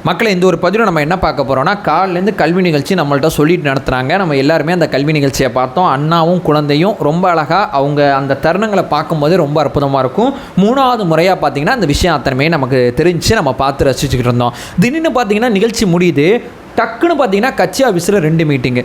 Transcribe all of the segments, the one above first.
மக்களை இந்த ஒரு பதிவில் நம்ம என்ன பார்க்க போகிறோம்னா, காலிலேருந்து கல்வி நிகழ்ச்சி நம்மள்ட்ட சொல்லிட்டு நடத்துகிறாங்க. நம்ம எல்லாருமே அந்த கல்வி நிகழ்ச்சியை பார்த்தோம். அண்ணாவும் குழந்தையும் ரொம்ப அழகாக அவங்க அந்த தருணங்களை பார்க்கும்போது ரொம்ப அற்புதமாக இருக்கும். 3வது முறையாக பார்த்தீங்கன்னா அந்த விஷயம் அத்தனைமே நமக்கு தெரிஞ்சு நம்ம பார்த்து ரசிச்சுக்கிட்டு இருந்தோம். திடீர்னு பார்த்தீங்கன்னா நிகழ்ச்சி முடியுது. டக்குன்னு பார்த்தீங்கன்னா கட்சி ஆஃபீஸில் 2 மீட்டிங்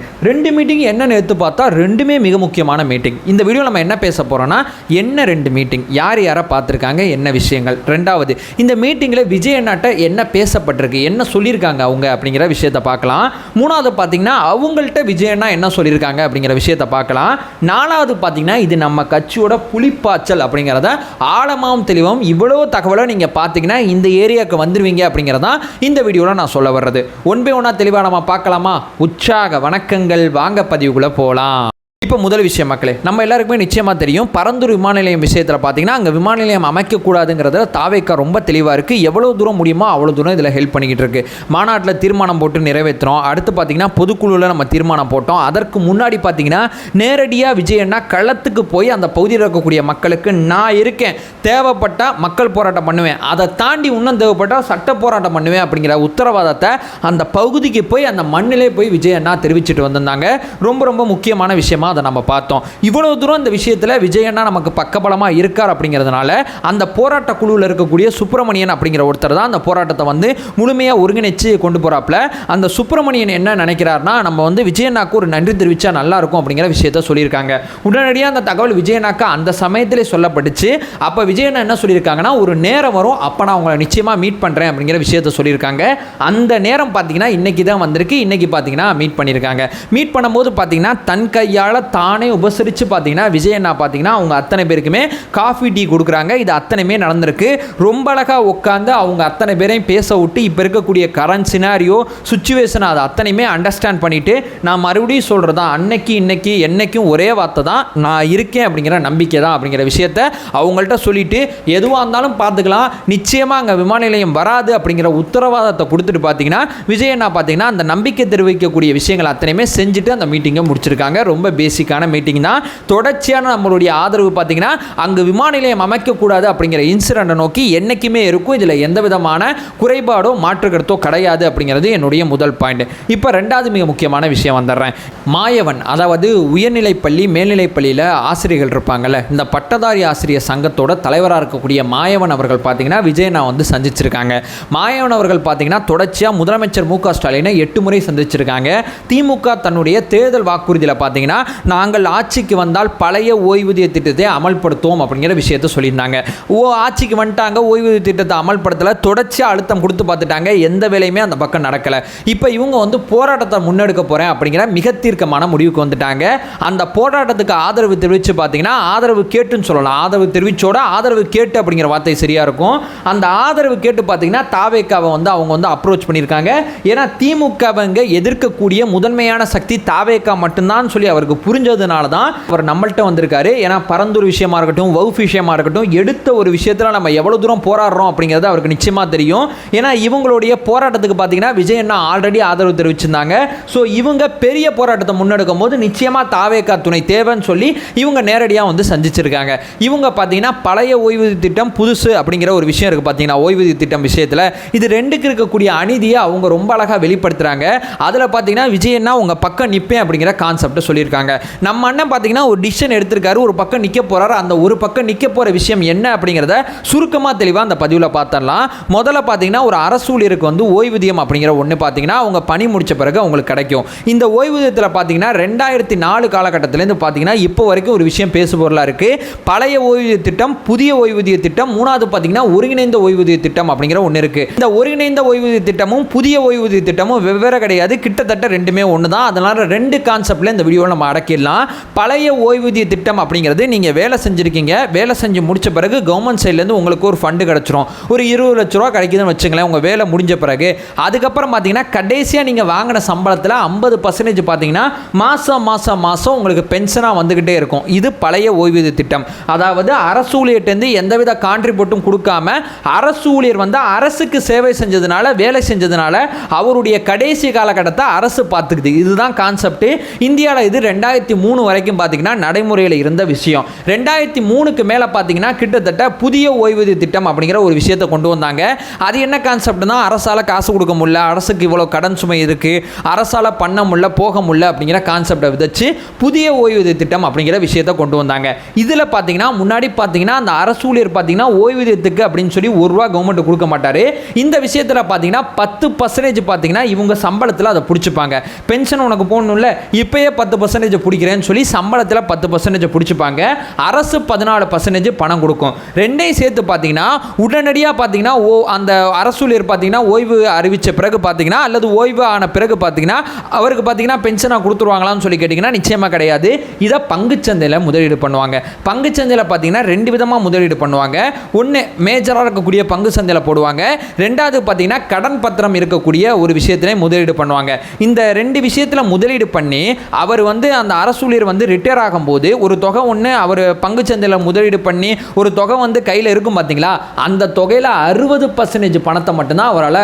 என்னென்னு எடுத்து பார்த்தா 2மே மிக முக்கியமான மீட்டிங். இந்த வீடியோ நம்ம என்ன பேச போகிறோன்னா, என்ன 2 மீட்டிங், யாரை பார்த்துருக்காங்க, என்ன விஷயங்கள். 2வது, இந்த மீட்டிங்கில் விஜய் அண்ணாட்ட என்ன பேசப்பட்டிருக்கு, என்ன சொல்லியிருக்காங்க அவங்க அப்படிங்கிற விஷயத்தை பார்க்கலாம். 3வது பார்த்தீங்கன்னா அவங்கள்ட்ட விஜய் அண்ணா என்ன சொல்லியிருக்காங்க அப்படிங்கிற விஷயத்தை பார்க்கலாம். 4வது பார்த்தீங்கன்னா இது நம்ம கட்சியோட புலிப்பாய்ச்சல் அப்படிங்கிறத ஆழமாகவும் தெளிவாகவும் இவ்வளோ தகவலை நீங்கள் பார்த்தீங்கன்னா இந்த ஏரியாவுக்கு வந்துடுவீங்க அப்படிங்கிறதான் இந்த வீடியோவில் நான் சொல்ல வர்றது. ஒன் பை ஒன்னாக தெளிவாக நம்ம பார்க்கலாமா? உற்சாக வணக்கங்கள், வாங்க பதிவுக்குள்ளே போகலாம். இப்போ முதல் விஷயம் மக்களே, நம்ம எல்லாருக்குமே நிச்சயமாக தெரியும், பரந்தூர் விமான நிலையம் விஷயத்தில் பார்த்தீங்கன்னா அங்கே விமான நிலையம் அமைக்கக்கூடாதுங்கிறதுல தாவேக்கா ரொம்ப தெளிவாக இருக்குது. எவ்வளோ தூரம் முடியுமோ அவ்வளோ தூரம் இதில் ஹெல்ப் பண்ணிக்கிட்டு இருக்குது. மாநாட்டில் தீர்மானம் போட்டு நிறைவேற்றுறோம். அடுத்து பார்த்தீங்கன்னா பொதுக்குழுவில் நம்ம தீர்மானம் போட்டோம். அதற்கு முன்னாடி பார்த்தீங்கன்னா நேரடியாக விஜய் அண்ணா களத்துக்கு போய் அந்த பகுதியில் இருக்கக்கூடிய மக்களுக்கு நான் இருக்கேன், தேவைப்பட்டால் மக்கள் போராட்டம் பண்ணுவேன், அதை தாண்டி இன்னும் தேவைப்பட்டால் சட்ட போராட்டம் பண்ணுவேன் அப்படிங்கிற உத்தரவாதத்தை அந்த பகுதிக்கு போய் அந்த மண்ணிலே போய் விஜய் அண்ணா தெரிவிச்சுட்டு வந்திருந்தாங்க. ரொம்ப ரொம்ப முக்கியமான விஷயமா அதை நம்ம பார்த்தோம். இவ்வளவு தூரம் இந்த விஷயத்தில் விஜய் அண்ணா நமக்கு பக்கபலமாக இருக்கார் அப்படிங்கிறதுனால அந்த போராட்ட குழுவில் இருக்கக்கூடிய சுப்பிரமணியன் அப்படிங்கிற ஒருத்தர் தான் அந்த போராட்டத்தை வந்து முழுமையாக ஒருங்கிணைச்சு கொண்டு போகிறாப்புல. அந்த சுப்பிரமணியன் என்ன நினைக்கிறார்னா, நம்ம வந்து விஜய் அண்ணாக்கு ஒரு நன்றி தெரிவித்தா நல்லா இருக்கும் அப்படிங்கிற விஷயத்த சொல்லியிருக்காங்க. உடனடியாக அந்த தகவல் விஜய் அண்ணாக்கு அந்த சமயத்திலே சொல்லப்பட்டுச்சு. அப்போ விஜய் அண்ணா என்ன சொல்லியிருக்காங்கன்னா, ஒரு நேரம் வரும், அப்போ நான் உங்களை நிச்சயமாக மீட் பண்ணுறேன் அப்படிங்கிற விஷயத்த சொல்லியிருக்காங்க. அந்த நேரம் பார்த்தீங்கன்னா இன்னைக்கு தான் வந்திருக்கு. இன்னைக்கு பார்த்தீங்கன்னா மீட் பண்ணியிருக்காங்க. மீட் பண்ணும்போது பார்த்தீங்கன்னா தன் கையால் தானே உபசரித்து பார்த்தீங்கன்னா விஜய் அண்ணா பார்த்தீங்கன்னா அவங்க அத்தனை பேருக்குமே காஃபி டீ கொடுக்குறாங்க. இது அத்தனையுமே நடந்திருக்கு. ரொம்ப அழகாக உட்காந்து அவங்க அத்தனை பேரையும் பேச விட்டு இப்போ இருக்கக்கூடிய கரண்ட் சினாரியோ சுச்சுவேஷன் அதை அத்தனையுமே அண்டர்ஸ்டாண்ட் பண்ணிவிட்டு, நான் மறுபடியும் சொல்கிறது தான், அன்னைக்கு இன்னைக்கு என்னைக்கும் ஒரே வார்த்தை தான், நான் இருக்கேன் அப்படிங்கிற நம்பிக்கை தான் அப்படிங்கிற விஷயத்த அவங்கள்ட்ட சொல்லிவிட்டு எதுவாக இருந்தாலும் பார்த்துக்கலாம், நிச்சயமாக அங்கே விமான நிலையம் வராது அப்படிங்கிற உத்தரவாதத்தை கொடுத்துட்டு பார்த்தீங்கன்னா விஜய் அண்ணா பார்த்தீங்கன்னா அந்த நம்பிக்கை தெரிவிக்கக்கூடிய விஷயங்கள் அத்தனையுமே செஞ்சுட்டு அந்த மீட்டிங்கை முடிச்சிருக்காங்க. ரொம்ப பேசிக்கான மீட்டிங் தான். தொடர்ச்சியான நம்மளுடைய ஆதரவு பார்த்தீங்கன்னா அங்கு விமான நிலையம் அமைக்கக்கூடாது அப்படிங்கிற இன்சிடென்ட்டை நோக்கி என்றைக்குமே இருக்கும். இதில் எந்த விதமான குறைபாடோ மாற்று கருத்தோ கிடையாது அப்படிங்கிறது என்னுடைய முதல் பாயிண்ட். இப்போ 2வது மிக முக்கியமான விஷயம் வந்துடுறேன். மாயவன், அதாவது உயர்நிலைப்பள்ளி மேல்நிலைப்பள்ளியில் ஆசிரியர்கள் இருப்பாங்கல்ல, இந்த பட்டதாரி ஆசிரியர் சங்கத்தோட தலைவராக இருக்கக்கூடிய மாயவன் அவர்கள் பார்த்தீங்கன்னா விஜய் நான் வந்து சந்திச்சிருக்காங்க. மாயவன் அவர்கள் பார்த்தீங்கன்னா தொடர்ச்சியாக முதலமைச்சர் மு.க. ஸ்டாலினை 8 முறை சந்திச்சிருக்காங்க. திமுக தன்னுடைய தேர்தல் வாக்குறுதியில் பார்த்தீங்கன்னா நாங்கள் ஆட்சிக்கு வந்தால் பழைய ஓய்வூதிய திட்டத்தை அமல்படுத்துவோம் அப்படிங்கிற விஷயத்தை சொல்லியிருந்தாங்க. ஆட்சிக்கு வந்துட்டாங்க, ஓய்வூதிய திட்டத்தை அமல்படுத்தலை, தொடர்ச்சியாக அழுத்தம் கொடுத்து பார்த்துட்டாங்க, எந்த வேலையுமே அந்த பக்கம் நடக்கலை. இப்போ இவங்க வந்து போராட்டத்தை முன்னெடுக்க போகிறேன் அப்படிங்கிற மிக தீர்க்கமான முடிவுக்கு வந்துட்டாங்க. அந்த போராட்டத்துக்கு ஆதரவு தெரிவித்து பார்த்தீங்கன்னா ஆதரவு கேட்டுன்னு சொல்லலாம், ஆதரவு தெரிவிச்சோட ஆதரவு கேட்டு அப்படிங்கிற வார்த்தை சரியாக இருக்கும். அந்த ஆதரவு கேட்டு பார்த்தீங்கன்னா தாவேக்காவை வந்து அவங்க வந்து அப்ரோச் பண்ணியிருக்காங்க. ஏன்னா திமுகவங்க எதிர்க்கக்கூடிய முதன்மையான சக்தி தாவேக்கா மட்டும்தான் சொல்லி அவருக்கு புரிஞ்சதுனால தான் அவர் நம்மள்கிட்ட வந்திருக்காரு. ஏன்னா பரந்தூர் விஷயமா இருக்கட்டும், வவுஃப் விஷயமா இருக்கட்டும், எடுத்த ஒரு விஷயத்தில் நம்ம எவ்வளோ தூரம் போராடுறோம் அப்படிங்கிறது அவருக்கு நிச்சயமாக தெரியும். ஏன்னா இவங்களுடைய போராட்டத்துக்கு பார்த்தீங்கன்னா விஜய் அண்ணா ஆல்ரெடி ஆதரவு தெரிவிச்சிருந்தாங்க. ஸோ இவங்க பெரிய போராட்டத்தை முன்னெடுக்கும் போது நிச்சயமாக தாவேக்கா துணை தேவைன்னு சொல்லி இவங்க நேரடியாக வந்து சந்திச்சிருக்காங்க. இவங்க பார்த்தீங்கன்னா பழைய ஓய்வூதிய திட்டம் புதுசு அப்படிங்கிற ஒரு விஷயம் இருக்குது பார்த்தீங்கன்னா ஓய்வூதிய திட்டம் விஷயத்தில், இது ரெண்டுக்கு இருக்கக்கூடிய அநீதியை அவங்க ரொம்ப அழகாக வெளிப்படுத்துகிறாங்க. அதில் பார்த்தீங்கன்னா விஜய் அண்ணா உங்கள் பக்கம் நிற்பேன் அப்படிங்கிற கான்செப்டை சொல்லியிருக்காங்க. நம்ம அண்ணன் பார்த்தீங்கன்னா ஒரு டிசிஷன் எடுத்திருக்காரு, ஒரு பக்கம் நிற்க போறாரு. அந்த ஒரு பக்கம் நிற்க போகிற விஷயம் என்ன அப்படிங்கிறத சுருக்கமாக தெளிவாக அந்த பதிவில் பார்த்துடலாம். முதல்ல பார்த்தீங்கன்னா ஒரு அரசு ஊழியருக்கு வந்து ஓய்வூதியம் அப்படிங்கிற ஒன்று பார்த்தீங்கன்னா அவங்க பணி முடித்த பிறகு அவங்களுக்கு கிடைக்கும். இந்த ஓய்வூதியத்தில் பார்த்தீங்கன்னா 2004 காலகட்டத்திலேருந்து பார்த்தீங்கன்னா இப்போ வரைக்கும் ஒரு விஷயம் பேசுபொருளாக இருக்குது. பழைய ஓய்வூதிய திட்டம், புதிய ஓய்வூதிய திட்டம், 3வது பார்த்தீங்கன்னா ஒருங்கிணைந்த ஓய்வூதிய திட்டம் அப்படிங்கிற ஒன்று இருக்குது. இந்த ஒருங்கிணைந்த ஓய்வூதிய திட்டமும் புதிய ஓய்வூதிய திட்டமும் வெவ்வேறு கிடையாது, கிட்டத்தட்ட ரெண்டுமே ஒன்று தான். அதனால் 2 கான்செப்டில் இந்த வீடியோவில் நம்ம அடக்கிடலாம். பழைய ஓய்வூதிய திட்டம் அப்படிங்கிறது நீங்கள் வேலை செஞ்சுருக்கீங்க, வேலை செஞ்சு முடித்த பிறகு கவர்மெண்ட் சைட்லேருந்து உங்களுக்கு ஒரு ஃபண்டு கிடச்சிரும். ஒரு 20 லட்ச ரூபா கிடைக்குதுன்னு வச்சுங்களேன் உங்கள் வேலை முடிஞ்ச பிறகு. அதுக்கப்புறம் பார்த்தீங்கன்னா கடைசியாக நீங்கள் வாங்கின சம்பளத்தில் 50% பார்த்தீங்கன்னா மாதம் உங்களுக்கு பென்ஷனாக வந்துக்கிட்டே இருக்கும். இது பழைய ஓய்வூதிய திட்டம். அதாவது அரசு ஊழியர்கிட்டேருந்து எந்தவித கான்ட்ரிபியூட்டும் கொடுக்காம அரசு ஊழியர் வந்து அரசுக்கு சேவை செஞ்சதுனால, வேலை செஞ்சதுனால அவருடைய கடைசி காலகட்டத்தை அரசு பார்த்துக்குது. இதுதான் கான்செப்ட். இந்தியாவில் இது 2003 வரைக்கும் பார்த்தீங்கன்னா நடைமுறையில் இருந்த விஷயம். 2003க்கு மேலே பார்த்தீங்கன்னா கிட்டத்தட்ட புதிய ஓய்வூதிய திட்டம் அப்படிங்கிற ஒரு விஷயத்தை கொண்டு வந்தாங்க. அது என்ன கான்செப்ட்னா, அரசால் காசு கொடுக்க முடியல, அரசுக்கு இவ்வளோ கடன் சுமை இருக்குது, அரசால் பண்ண முடியல போக முடியல அப்படிங்கிற கான்செப்டை விதைச்சு புதிய ஓய்வூதிய திட்டம் அப்படிங்கிற விஷயத்தை கொண்டு வந்தாங்க. இதில் பார்த்தீங்கன்னா முன்னாடி பார்த்தீங்கன்னா அந்த அரசு ஊழியர் பார்த்தீங்கன்னா ஓய்வூதியத்துக்கு அப்படின்னு சொல்லி ₹1 கவர்மெண்ட் கொடுக்க மாட்டார். இந்த விஷயத்தில் பார்த்தீங்கன்னா 10% பார்த்தீங்கன்னா இவங்க சம்பளத்தில் அதை பிடிச்சிப்பாங்க. பென்ஷன் உனக்கு போடணும்ல, இப்பயே 10% பிடிக்கிறேன்னு சொல்லி சம்பளத்தில் 10% பிடிச்சிப்பாங்க. அரசு 14% பணம் கொடுக்கும். ரெண்டையும் சேர்த்து பார்த்தீங்கன்னா உடனடியாக பார்த்தீங்கன்னா அந்த அரசு ஊழியர் பார்த்தீங்கன்னா ஓய்வு அறிவித்த பிறகு பார்த்தீங்கன்னா அல்லது ஓய்வு ஆன பிறகு பார்த்தீங்கன்னா அவருக்கு பார்த்தீங்கன்னா பென்ஷனாக கொடுத்துருவாங்களான்னு சொல்லி கேட்டிங்கன்னா நிச்சயமாக கிடையாது. இதை பங்குச்சந்தையில் முதலீடு பண்ணுவாங்க. பங்குச்சந்தையில் பார்த்தீங்கன்னா 2 விதமாக முதலீடு பண்ணுவாங்க. ஒன்று மேஜராக இருக்கக்கூடிய பங்கு சந்தையில் போடுவாங்க. ரெண்டாவது பார்த்தீங்கன்னா கடன் பத்திரம் இருக்கக்கூடிய ஒரு விஷயத்திலே முதலீடு பண்ணுவாங்க. இந்த 2 விஷயத்தில் முதலீடு பண்ணி அவர் அந்த அரசு ஊழியர் ரிட்டையர் ஆகும்போது ஒரு தொகை ஒன்று அவர் பங்குச்சந்தையில் முதலீடு பண்ணி ஒரு தொகை கையில் இருக்கும் பார்த்தீங்களா, அந்த தொகையில் 60% பணத்தை மட்டும்தான் அவரால்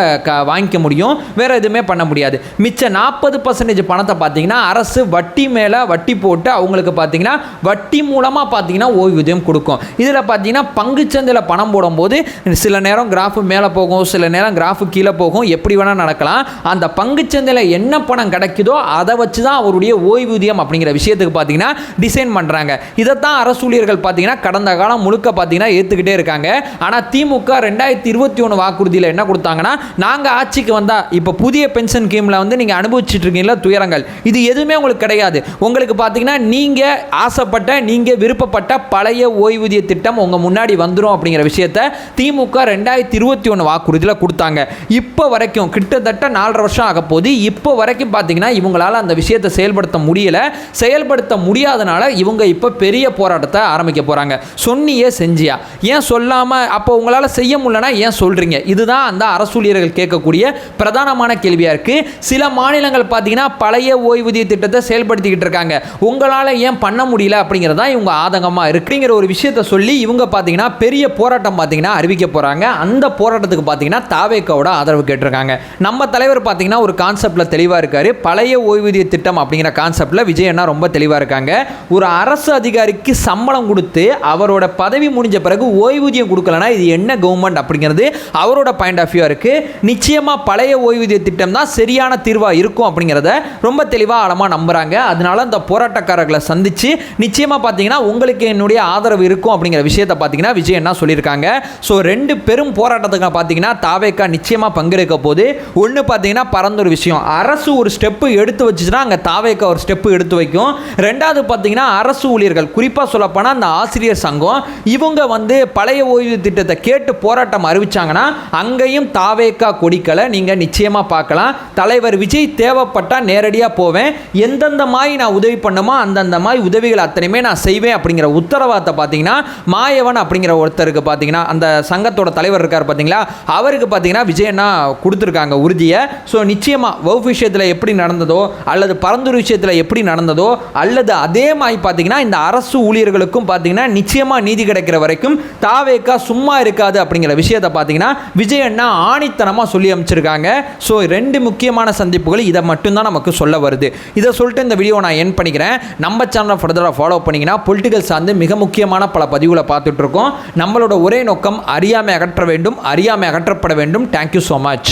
வாங்கிக்க முடியும். வேற எதுவுமே பண்ண முடியாது. மிச்ச 40% பணத்தை பார்த்தீங்கன்னா அரசு வட்டி மேலே வட்டி போட்டு அவங்களுக்கு பார்த்தீங்கன்னா வட்டி மூலமாக பார்த்தீங்கன்னா ஓய்வூதியம் கொடுக்கும். இதில் பார்த்தீங்கன்னா பங்குச்சந்தையில் பணம் போடும்போது சில நேரம் கிராஃப் மேலே போகும், சில நேரம் கிராஃப் கீழே போகும், எப்படி வேணால் நடக்கலாம். அந்த பங்குச்சந்தையில் என்ன பணம் கிடைக்குதோ அதை வச்சு தான் அவருடைய ஓய்வூதியம் அப்படிங்கிற விஷயத்துக்கு பார்த்தீங்கன்னா டிசைன் பண்ணுறாங்க. இதைத்தான் அரசு ஊழியர்கள் பார்த்தீங்கன்னா கடந்த காலம் முழுக்க பார்த்தீங்கன்னா ஏற்றுக்கிட்டே இருக்காங்க. ஆனால் திமுக 2021 வாக்குறுதியில் என்ன கொடுத்தாங்கன்னா, நாங்கள் ஆட்சிக்கு வந்தால் இப்போ புதிய பென்ஷன் ஸ்கீமில் நீங்கள் அனுபவிச்சுட்டு இருக்கீங்களா துயரங்கள், இது எதுவுமே உங்களுக்கு கிடையாது. உங்களுக்கு பார்த்தீங்கன்னா நீங்கள் ஆசைப்பட்ட நீங்கள் விருப்பப்பட்ட பழைய ஓய்வூதிய திட்டம் உங்கள் முன்னாடி வந்துடும் அப்படிங்கிற விஷயத்தை திமுக 2021 வாக்குறுதியில் கொடுத்தாங்க. இப்போ வரைக்கும் கிட்டத்தட்ட 4.5 வருஷம் ஆக போது. இப்போ வரைக்கும் பார்த்தீங்கன்னா இவங்களால் அந்த விஷயத்தை செயல்படுத்த முடியல. செயல்படுத்த முடியாதனால இவங்க இப்போ பெரிய போராட்டத்தை ஆரம்பிக்க போகிறாங்க. சொன்னியே செஞ்சியா, ஏன் சொல்லாமல் அப்போ உங்களால் செய்ய முடியலன்னா ஏன் சொல்கிறீங்க? இதுதான் அந்த அரசு ஊழியர்கள் கேட்கக்கூடிய பிரதானமான கேள்வியாக இருக்குது. சில மாநிலங்கள் பார்த்தீங்கன்னா பழைய ஓய்வூதிய திட்டத்தை செயல்படுத்திக்கிட்டு இருக்காங்க. உங்களால் ஏன் பண்ண முடியல அப்படிங்கிறதா இவங்க ஆதங்கமாக இருக்குங்கிற ஒரு விஷயத்தை சொல்லி இவங்க பார்த்தீங்கன்னா பெரிய போராட்டம் பார்த்தீங்கன்னா அறிவிக்க போகிறாங்க. அந்த போராட்டத்துக்கு பார்த்தீங்கன்னா தாவேக்காவோட ஆதரவு கேட்டிருக்காங்க. நம்ம தலைவர் பார்த்தீங்கன்னா ஒரு கான்செப்டில் தெளிவாக இருக்கார். பழைய ஓய்வூதிய திட்டம் அப்படிங்கிற கான்செப்டில் விஜய் அண்ணா ரொம்ப தெளிவாக இருக்காங்க. ஒரு அரசு அதிகாரிக்கு சம்பளம் கொடுத்து அவரோட பதவி முடிஞ்ச பிறகு ஓய்வூதியம் கொடுக்கலனா இது என்ன கவர்மெண்ட் அப்படிங்கிறது அவரோட பாயிண்ட் ஆஃப் வியூ இருக்குது. நிச்சயமாக பழைய ஓய்வூதிய திட்டம் தான் சரியான தீர்வாக இருக்கும் அப்படிங்கிறத ரொம்ப தெளிவாக ஆழமாக நம்புகிறாங்க. அதனால இந்த போராட்டக்காரர்களை சந்தித்து நிச்சயமாக பார்த்தீங்கன்னா உங்களுக்கு என்னுடைய ஆதரவு இருக்கும் அப்படிங்கிற விஷயத்தை பார்த்தீங்கன்னா விஜய் என்ன சொல்லியிருக்காங்க. ஸோ 2 பெரும் போராட்டத்துக்கு பார்த்தீங்கன்னா தாவேக்கா நிச்சயமாக பங்கெடுக்க போது. ஒன்று பார்த்தீங்கன்னா பரந்தொரு விஷயம், அரசு ஒரு ஸ்டெப்பு எடுத்து வச்சுச்சுன்னா அங்கே தாவேக்கா ஒரு ஸ்டெப்பு எடுத்து வைக்கும். ரெண்டாவது பார்த்தீங்கன்னா அரசு ஊழியர்கள் குறிப்பாக சொல்லப்போனால் அந்த ஆசிரியர் சங்கம் இவங்க பழைய ஓய்வூதிய திட்டத்தை கேட்டு போராட்டம் அறிவிச்சாங்கன்னா அங்கேயும் தாவேக்கா கொடிக்கலை நீங்கள் நிச்சயமாக பார்க்கலாம். தலைவர் விஜய் தேவைப்பட்டால் நேரடியாக போவேன், எந்தெந்த மாதிரி நான் உதவி பண்ணுமோ அந்தந்த மாதிரி உதவிகள் அத்தனையுமே நான் செய்வேன் அப்படிங்கிற உத்தரவாதத்தை பார்த்தீங்கன்னா மாயவன் அப்படிங்கிற ஒருத்தருக்கு பார்த்தீங்கன்னா அந்த சங்கத்தோட தலைவர் இருக்கார் பார்த்தீங்களா, அவருக்கு பார்த்தீங்கன்னா விஜயண்ணா கொடுத்துருக்காங்க உறுதியை. ஸோ நிச்சயமாக வகுப்பு விஷயத்தில் எப்படி நடந்ததோ அல்லது பரந்தூர் விஷயத்தில் எப்படி நடந்ததோ அல்லது அதே மாதிரி பார்த்தீங்கன்னா இந்த அரசு ஊழியர்களுக்கும் பார்த்தீங்கன்னா நிச்சயமாக நீதி கிடைக்கிற வரைக்கும் தாவேக்கா சும்மா இருக்காது அப்படிங்கிற விஷயத்தை பார்த்தீங்கன்னா விஜய் அண்ணா ஆணித்தனமாக சொல்லி அமைச்சிருக்காங்க. ஸோ 2 முக்கியமான சந்திப்புகள் இதை மட்டும்தான் நமக்கு சொல்ல வருது. இதை சொல்லிட்டு இந்த வீடியோ நான் என் பண்ணிக்கிறேன். நம்ம சேனலை ஃபர்தராக ஃபாலோ பண்ணிங்கன்னா பொலிட்டிக்கல் சார்ந்து மிக முக்கியமான பல பதிவுகளை பார்த்துட்டு இருக்கோம். நம்மளோட ஒரே நோக்கம் அறியாமை அகற்ற வேண்டும், அறியாமை அகற்றப்பட வேண்டும். Thank you so much.